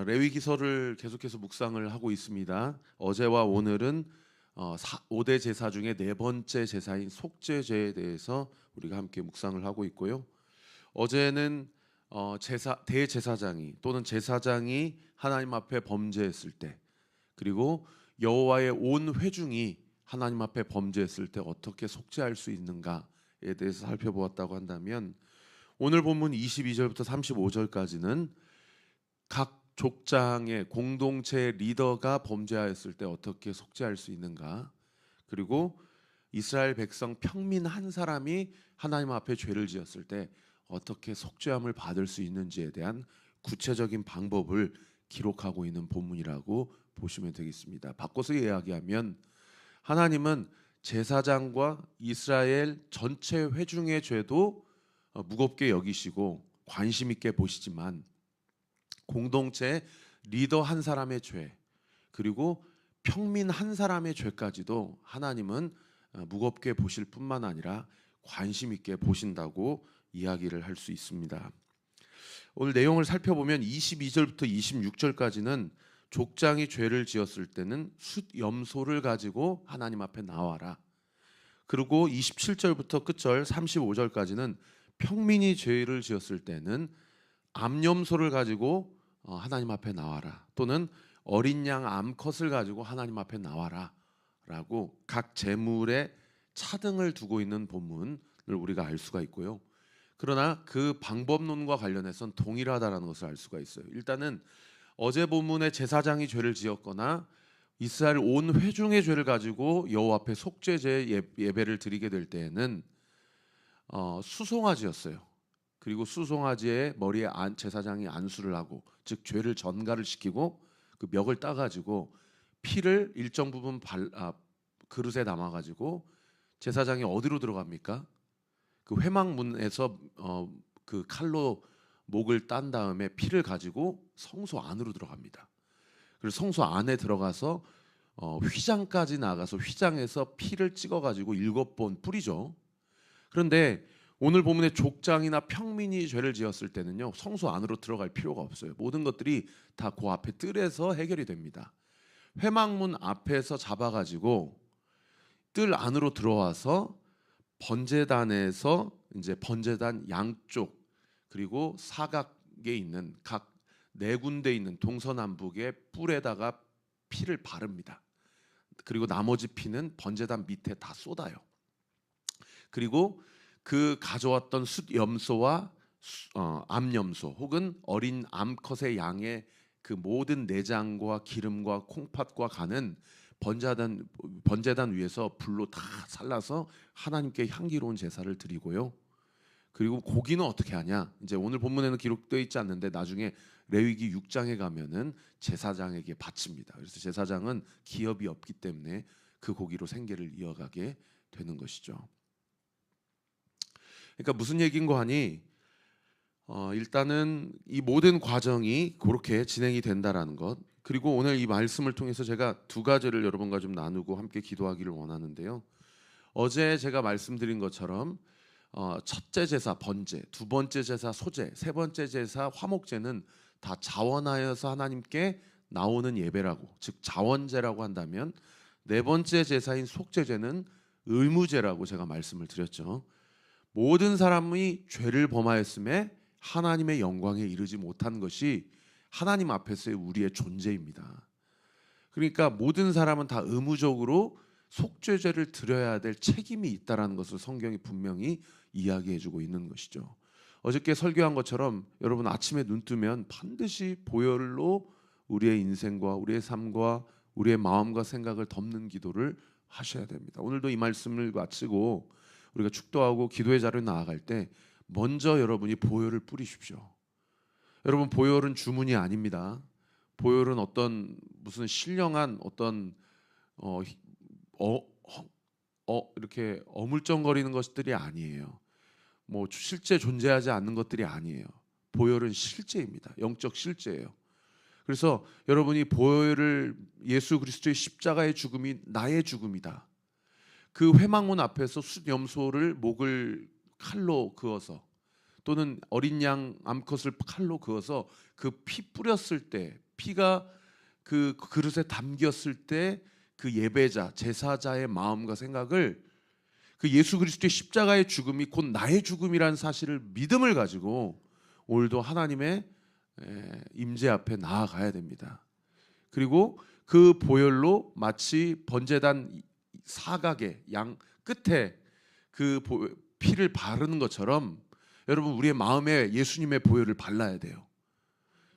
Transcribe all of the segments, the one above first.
레위기서를 계속해서 묵상을 하고 있습니다. 어제와 오늘은 5대 제사 중에 네 번째 제사인 속죄제에 대해서 우리가 함께 묵상을 하고 있고요. 어제는 대제사장이 또는 제사장이 하나님 앞에 범죄했을 때, 그리고 여호와의 온 회중이 하나님 앞에 범죄했을 때 어떻게 속죄할 수 있는가에 대해서 살펴보았다고 한다면, 오늘 본문 22절부터 35절까지는 각 족장의 공동체 리더가 범죄하였을 때 어떻게 속죄할 수 있는가, 그리고 이스라엘 백성 평민 한 사람이 하나님 앞에 죄를 지었을 때 어떻게 속죄함을 받을 수 있는지에 대한 구체적인 방법을 기록하고 있는 본문이라고 보시면 되겠습니다. 바꿔서 이야기하면, 하나님은 제사장과 이스라엘 전체 회중의 죄도 무겁게 여기시고 관심 있게 보시지만, 공동체 리더 한 사람의 죄, 그리고 평민 한 사람의 죄까지도 하나님은 무겁게 보실 뿐만 아니라 관심 있게 보신다고 이야기를 할 수 있습니다. 오늘 내용을 살펴보면 22절부터 26절까지는 족장이 죄를 지었을 때는 숫염소를 가지고 하나님 앞에 나와라. 그리고 27절부터 끝절 35절까지는 평민이 죄를 지었을 때는 암염소를 가지고 하나님 앞에 나와라, 또는 어린 양 암컷을 가지고 하나님 앞에 나와라 라고 각 제물에 차등을 두고 있는 본문을 우리가 알 수가 있고요. 그러나 그 방법론과 관련해서는 동일하다는 것을 알 수가 있어요. 일단은 어제 본문의 제사장이 죄를 지었거나 이스라엘 온 회중의 죄를 가지고 여호와 앞에 속죄제 예배를 드리게 될 때에는 수송아지였어요. 그리고 수송아지의 머리에 제사장이 안수를 하고, 즉 죄를 전가를 시키고 그 멱을 따가지고 피를 일정 부분 그릇에 담아가지고 제사장이 어디로 들어갑니까? 그 회막문에서 그 칼로 목을 딴 다음에 피를 가지고 성소 안으로 들어갑니다. 그래서 성소 안에 들어가서 휘장까지 나가서 휘장에서 피를 찍어가지고 7번 뿌리죠. 그런데 오늘 본문의 족장이나 평민이 죄를 지었을 때는요, 성소 안으로 들어갈 필요가 없어요. 모든 것들이 다 그 앞에 뜰에서 해결이 됩니다. 회막문 앞에서 잡아가지고 뜰 안으로 들어와서 번제단에서 이제 번제단 양쪽, 그리고 사각에 있는 각 네 군데 있는 동서남북의 뿔에다가 피를 바릅니다. 그리고 나머지 피는 번제단 밑에 다 쏟아요. 그리고 그 가져왔던 숫염소와 암염소 혹은 어린 암컷의 양의 그 모든 내장과 기름과 콩팥과 간은 번제단 위에서 불로 다 살라서 하나님께 향기로운 제사를 드리고요. 그리고 고기는 어떻게 하냐? 이제 오늘 본문에는 기록되어 있지 않는데 나중에 레위기 6장에 가면은 제사장에게 바칩니다. 그래서 제사장은 기업이 없기 때문에 그 고기로 생계를 이어가게 되는 것이죠. 그러니까 무슨 얘기인고 하니, 일단은 이 모든 과정이 그렇게 진행이 된다라는 것, 그리고 오늘 이 말씀을 통해서 제가 두 가지를 여러분과 좀 나누고 함께 기도하기를 원하는데요. 어제 제가 말씀드린 것처럼 첫째 제사 번제, 두 번째 제사 소제, 세 번째 제사 화목제는 다 자원하여서 하나님께 나오는 예배라고, 즉 자원제라고 한다면, 네 번째 제사인 속죄제는 의무제라고 제가 말씀을 드렸죠. 모든 사람이 죄를 범하였음에 하나님의 영광에 이르지 못한 것이 하나님 앞에서의 우리의 존재입니다. 그러니까 모든 사람은 다 의무적으로 속죄제를 드려야 될 책임이 있다라는 것을 성경이 분명히 이야기해주고 있는 것이죠. 어저께 설교한 것처럼 여러분 아침에 눈 뜨면 반드시 보혈로 우리의 인생과 우리의 삶과 우리의 마음과 생각을 덮는 기도를 하셔야 됩니다. 오늘도 이 말씀을 마치고 우리가 축도하고 기도의 자리에 나아갈 때 먼저 여러분이 보혈을 뿌리십시오. 여러분, 보혈은 주문이 아닙니다. 보혈은 어떤 무슨 신령한 어떤 이렇게 어물쩡거리는 것들이 아니에요. 뭐 실제 존재하지 않는 것들이 아니에요. 보혈은 실제입니다. 영적 실제예요. 그래서 여러분이 보혈을, 예수 그리스도의 십자가의 죽음이 나의 죽음이다, 그 회막문 앞에서 숫염소를 목을 칼로 그어서, 또는 어린 양 암컷을 칼로 그어서 그 피 뿌렸을 때, 피가 그 그릇에 담겼을 때 그 예배자, 제사자의 마음과 생각을 그 예수 그리스도의 십자가의 죽음이 곧 나의 죽음이라는 사실을 믿음을 가지고 오늘도 하나님의 임재 앞에 나아가야 됩니다. 그리고 그 보혈로 마치 번제단 사각의 양 끝에 그 피를 바르는 것처럼 여러분 우리의 마음에 예수님의 보혈을 발라야 돼요.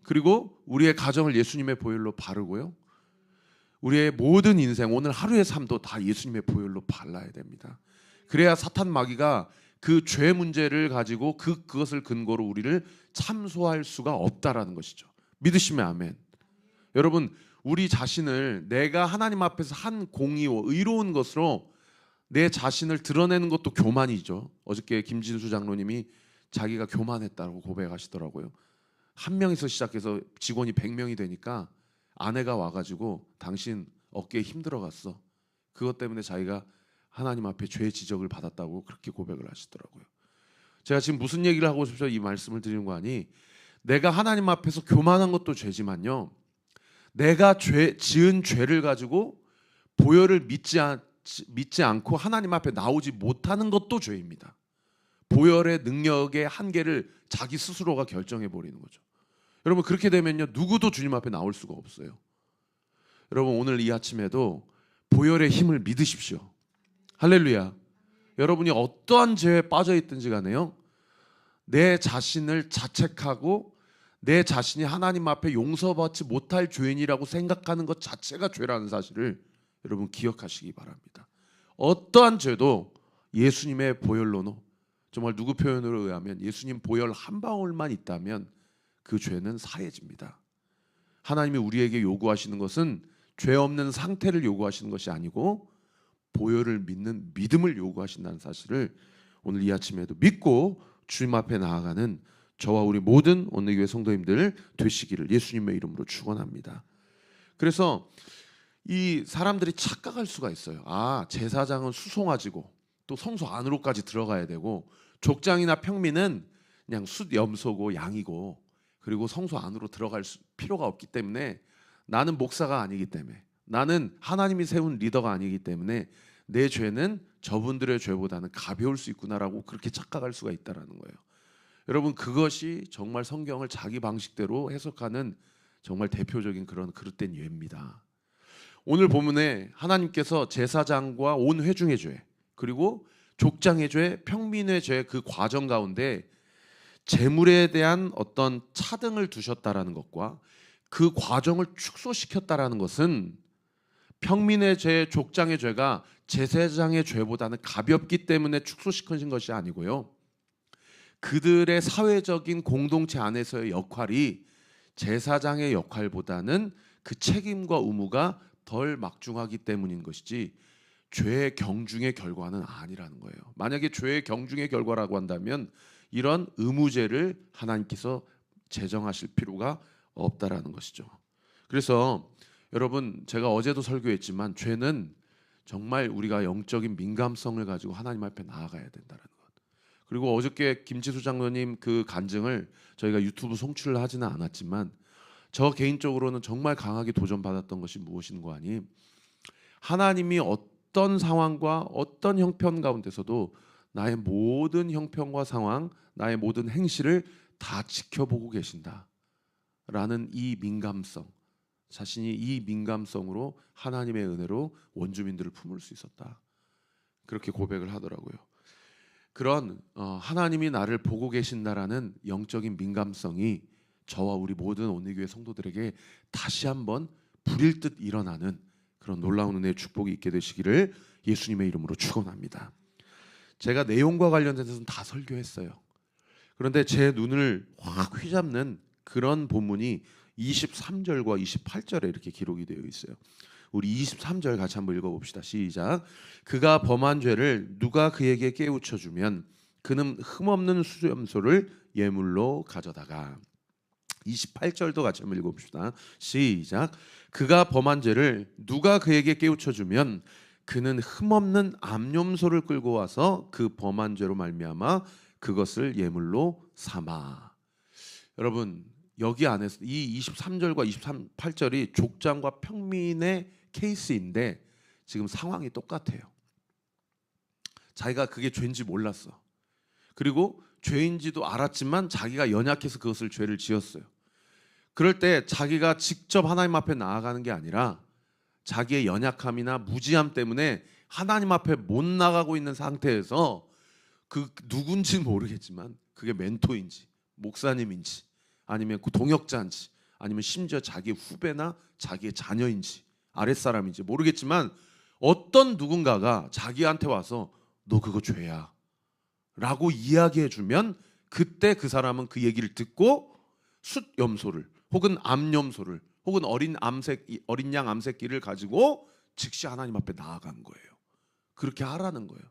그리고 우리의 가정을 예수님의 보혈로 바르고요. 우리의 모든 인생 오늘 하루의 삶도 다 예수님의 보혈로 발라야 됩니다. 그래야 사탄 마귀가 그 죄 문제를 가지고 그것을 근거로 우리를 참소할 수가 없다라는 것이죠. 믿으시면 아멘. 여러분 우리 자신을 내가 하나님 앞에서 한 공의요 의로운 것으로 내 자신을 드러내는 것도 교만이죠. 어저께 김진수 장로님이 자기가 교만했다고 고백하시더라고요. 한 명에서 시작해서 직원이 100명이 되니까 아내가 와가지고 당신 어깨에 힘들어갔어. 그것 때문에 자기가 하나님 앞에 죄 지적을 받았다고 그렇게 고백을 하시더라고요. 제가 지금 무슨 얘기를 하고 싶어서 이 말씀을 드리는 거 아니, 내가 하나님 앞에서 교만한 것도 죄지만요, 내가 지은 죄를 가지고 보혈을 믿지 않고 하나님 앞에 나오지 못하는 것도 죄입니다. 보혈의 능력의 한계를 자기 스스로가 결정해 버리는 거죠. 여러분 그렇게 되면요 누구도 주님 앞에 나올 수가 없어요. 여러분 오늘 이 아침에도 보혈의 힘을 믿으십시오. 할렐루야. 여러분이 어떠한 죄에 빠져 있든지 간에요, 내 자신을 자책하고 내 자신이 하나님 앞에 용서받지 못할 죄인이라고 생각하는 것 자체가 죄라는 사실을 여러분 기억하시기 바랍니다. 어떠한 죄도 예수님의 보혈로는, 정말 누구 표현으로 의하면 예수님 보혈 한 방울만 있다면 그 죄는 사해집니다. 하나님이 우리에게 요구하시는 것은 죄 없는 상태를 요구하시는 것이 아니고 보혈을 믿는 믿음을 요구하신다는 사실을 오늘 이 아침에도 믿고 주님 앞에 나아가는 저와 우리 모든 온누리교회 성도님들 되시기를 예수님의 이름으로 축원합니다. 그래서 이 사람들이 착각할 수가 있어요. 아, 제사장은 수송아지고 또 성소 안으로까지 들어가야 되고 족장이나 평민은 그냥 숫 염소고 양이고 그리고 성소 안으로 들어갈 필요가 없기 때문에, 나는 목사가 아니기 때문에, 나는 하나님이 세운 리더가 아니기 때문에 내 죄는 저분들의 죄보다는 가벼울 수 있구나라고 그렇게 착각할 수가 있다라는 거예요. 여러분 그것이 정말 성경을 자기 방식대로 해석하는 정말 대표적인 그런 그릇된 예입니다. 오늘 본문에 하나님께서 제사장과 온 회중의 죄, 그리고 족장의 죄, 평민의 죄 그 과정 가운데 재물에 대한 어떤 차등을 두셨다라는 것과 그 과정을 축소시켰다라는 것은 평민의 죄, 족장의 죄가 제사장의 죄보다는 가볍기 때문에 축소시킨 것이 아니고요, 그들의 사회적인 공동체 안에서의 역할이 제사장의 역할보다는 그 책임과 의무가 덜 막중하기 때문인 것이지 죄의 경중의 결과는 아니라는 거예요. 만약에 죄의 경중의 결과라고 한다면 이런 의무제를 하나님께서 제정하실 필요가 없다라는 것이죠. 그래서 여러분 제가 어제도 설교했지만 죄는 정말 우리가 영적인 민감성을 가지고 하나님 앞에 나아가야 된다는 것. 그리고 어저께 김지수 장로님 그 간증을 저희가 유튜브 송출을 하지는 않았지만 저 개인적으로는 정말 강하게 도전받았던 것이 무엇인가 하니, 하나님이 어떤 상황과 어떤 형편 가운데서도 나의 모든 형편과 상황, 나의 모든 행실을 다 지켜보고 계신다라는 이 민감성, 자신이 이 민감성으로 하나님의 은혜로 원주민들을 품을 수 있었다, 그렇게 고백을 하더라고요. 그런 하나님이 나를 보고 계신다라는 영적인 민감성이 저와 우리 모든 온누리교회 성도들에게 다시 한번 불일 듯 일어나는 그런 놀라운 은혜의 축복이 있게 되시기를 예수님의 이름으로 축원합니다. 제가 내용과 관련해서는 다 설교했어요. 그런데 제 눈을 확 휘잡는 그런 본문이 23절과 28절에 이렇게 기록이 되어 있어요. 우리 23절 같이 한번 읽어봅시다. 시작. 그가 범한 죄를 누가 그에게 깨우쳐 주면 그는 흠없는 수염소를 예물로 가져다가. 28절도 같이 한번 읽어봅시다. 시작. 그가 범한 죄를 누가 그에게 깨우쳐 주면 그는 흠없는 암염소를 끌고 와서 그 범한 죄로 말미암아 그것을 예물로 삼아. 여러분 여기 안에서 이 23절과 28절이 족장과 평민의 케이스인데 지금 상황이 똑같아요. 자기가 그게 죄인지 몰랐어. 그리고 죄인지도 알았지만 자기가 연약해서 그것을 죄를 지었어요. 그럴 때 자기가 직접 하나님 앞에 나아가는 게 아니라 자기의 연약함이나 무지함 때문에 하나님 앞에 못 나가고 있는 상태에서 그 누군지는 모르겠지만 그게 멘토인지 목사님인지 아니면 그 동역자인지 아니면 심지어 자기의 후배나 자기의 자녀인지 아랫사람인지 모르겠지만 어떤 누군가가 자기한테 와서 너 그거 죄야 라고 이야기해 주면 그때 그 사람은 그 얘기를 듣고 숫염소를 혹은 암염소를 혹은 어린 양 암새끼를 가지고 즉시 하나님 앞에 나아간 거예요. 그렇게 하라는 거예요.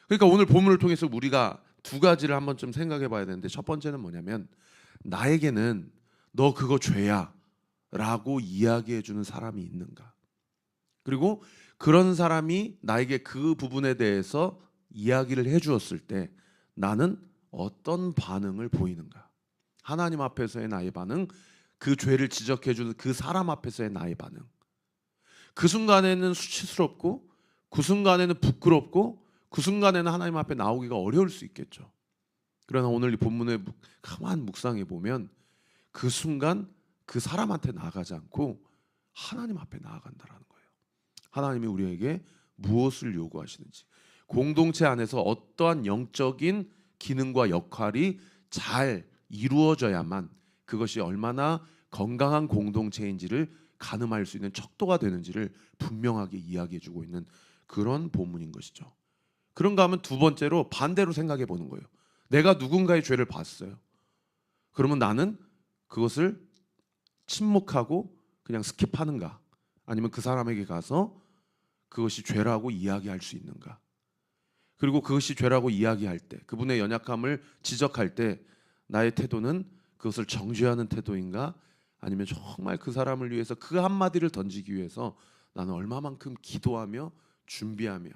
그러니까 오늘 본문을 통해서 우리가 두 가지를 한번 좀 생각해 봐야 되는데, 첫 번째는 뭐냐면 나에게는 너 그거 죄야 라고 이야기해 주는 사람이 있는가, 그리고 그런 사람이 나에게 그 부분에 대해서 이야기를 해 주었을 때 나는 어떤 반응을 보이는가. 하나님 앞에서의 나의 반응, 그 죄를 지적해 주는 그 사람 앞에서의 나의 반응. 그 순간에는 수치스럽고 그 순간에는 부끄럽고 그 순간에는 하나님 앞에 나오기가 어려울 수 있겠죠. 그러나 오늘 이 본문에 가만 묵상해 보면 그 순간 그 사람한테 나아가지 않고 하나님 앞에 나아간다라는 거예요. 하나님이 우리에게 무엇을 요구하시는지, 공동체 안에서 어떠한 영적인 기능과 역할이 잘 이루어져야만 그것이 얼마나 건강한 공동체인지를 가늠할 수 있는 척도가 되는지를 분명하게 이야기해주고 있는 그런 본문인 것이죠. 그런가 하면 두 번째로 반대로 생각해 보는 거예요. 내가 누군가의 죄를 봤어요. 그러면 나는 그것을 침묵하고 그냥 스킵하는가, 아니면 그 사람에게 가서 그것이 죄라고 이야기할 수 있는가. 그리고 그것이 죄라고 이야기할 때, 그분의 연약함을 지적할 때 나의 태도는 그것을 정죄하는 태도인가, 아니면 정말 그 사람을 위해서 그 한마디를 던지기 위해서 나는 얼마만큼 기도하며 준비하며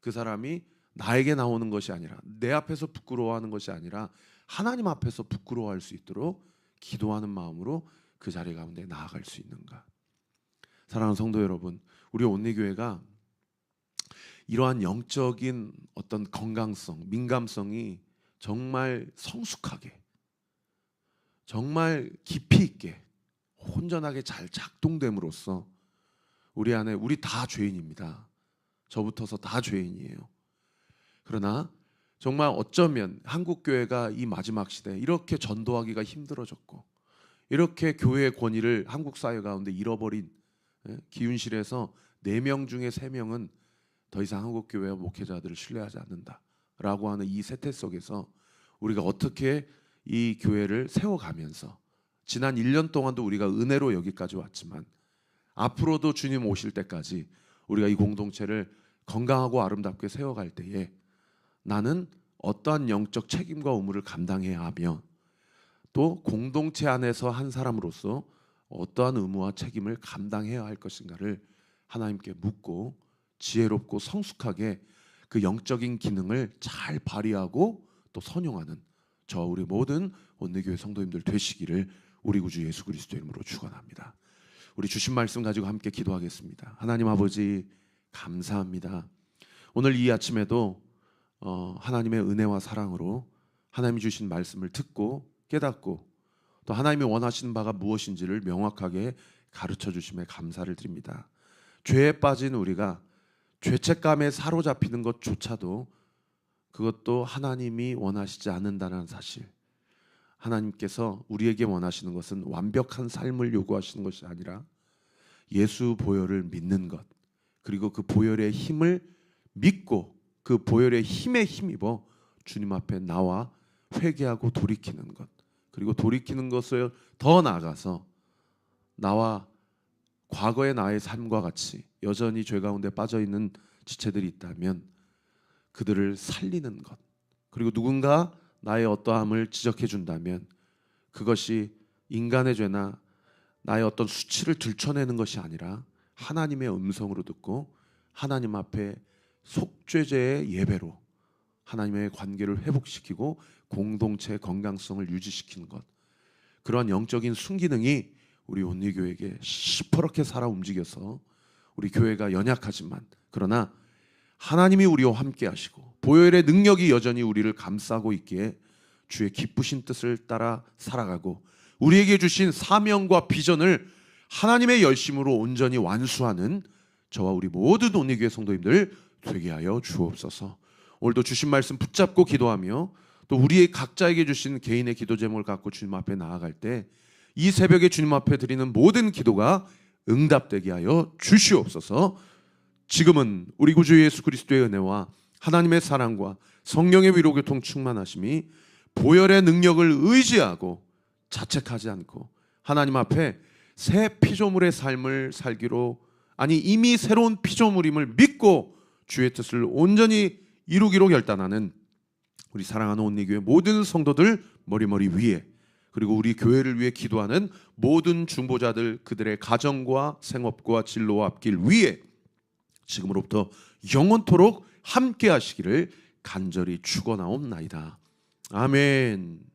그 사람이 나에게 나오는 것이 아니라 내 앞에서 부끄러워하는 것이 아니라 하나님 앞에서 부끄러워할 수 있도록 기도하는 마음으로 그 자리 가운데 나아갈 수 있는가. 사랑하는 성도 여러분, 우리 온리교회가 이러한 영적인 어떤 건강성, 민감성이 정말 성숙하게, 정말 깊이 있게, 혼전하게 잘 작동됨으로써 우리 안에, 우리 다 죄인입니다. 저부터서 다 죄인이에요. 그러나 정말 어쩌면 한국교회가 이 마지막 시대에 이렇게 전도하기가 힘들어졌고 이렇게 교회의 권위를 한국 사회 가운데 잃어버린 기윤실에서 4명 중에 3명은 더 이상 한국교회와 목회자들을 신뢰하지 않는다라고 하는 이 세태 속에서 우리가 어떻게 이 교회를 세워가면서 지난 1년 동안도 우리가 은혜로 여기까지 왔지만 앞으로도 주님 오실 때까지 우리가 이 공동체를 건강하고 아름답게 세워갈 때에 나는 어떠한 영적 책임과 의무를 감당해야 하며 또 공동체 안에서 한 사람으로서 어떠한 의무와 책임을 감당해야 할 것인가를 하나님께 묻고 지혜롭고 성숙하게 그 영적인 기능을 잘 발휘하고 또 선용하는 저 우리 모든 온누교회 성도님들 되시기를 우리 구주 예수 그리스도의 이름으로 축원합니다. 우리 주신 말씀 가지고 함께 기도하겠습니다. 하나님 아버지 감사합니다. 오늘 이 아침에도 하나님의 은혜와 사랑으로 하나님이 주신 말씀을 듣고 깨닫고 또 하나님이 원하시는 바가 무엇인지를 명확하게 가르쳐 주심에 감사를 드립니다. 죄에 빠진 우리가 죄책감에 사로잡히는 것조차도 그것도 하나님이 원하시지 않는다는 사실, 하나님께서 우리에게 원하시는 것은 완벽한 삶을 요구하시는 것이 아니라 예수 보혈을 믿는 것, 그리고 그 보혈의 힘을 믿고 그 보혈의 힘에 힘입어 주님 앞에 나와 회개하고 돌이키는 것, 그리고 돌이키는 것을 더 나아가서 나와 과거의 나의 삶과 같이 여전히 죄 가운데 빠져있는 지체들이 있다면 그들을 살리는 것, 그리고 누군가 나의 어떠함을 지적해 준다면 그것이 인간의 죄나 나의 어떤 수치를 들춰내는 것이 아니라 하나님의 음성으로 듣고 하나님 앞에 속죄제의 예배로 하나님의 관계를 회복시키고 공동체의 건강성을 유지시키는 것, 그러한 영적인 순기능이 우리 온리교회에게 시퍼렇게 살아 움직여서 우리 교회가 연약하지만 그러나 하나님이 우리와 함께 하시고 보혈의 능력이 여전히 우리를 감싸고 있기에 주의 기쁘신 뜻을 따라 살아가고 우리에게 주신 사명과 비전을 하나님의 열심으로 온전히 완수하는 저와 우리 모든 온리교회 성도님들 되게 하여 주옵소서. 오늘도 주신 말씀 붙잡고 기도하며 또 우리의 각자에게 주신 개인의 기도 제목을 갖고 주님 앞에 나아갈 때 이 새벽에 주님 앞에 드리는 모든 기도가 응답되게 하여 주시옵소서. 지금은 우리 구주 예수 그리스도의 은혜와 하나님의 사랑과 성령의 위로교통 충만하심이 보혈의 능력을 의지하고 자책하지 않고 하나님 앞에 새 피조물의 삶을 살기로, 아니 이미 새로운 피조물임을 믿고 주의 뜻을 온전히 이루기로 결단하는 우리 사랑하는 온리교회 모든 성도들 머리머리 위에, 그리고 우리 교회를 위해 기도하는 모든 중보자들 그들의 가정과 생업과 진로와 앞길 위에 지금으로부터 영원토록 함께 하시기를 간절히 축원하옵나이다. 아멘.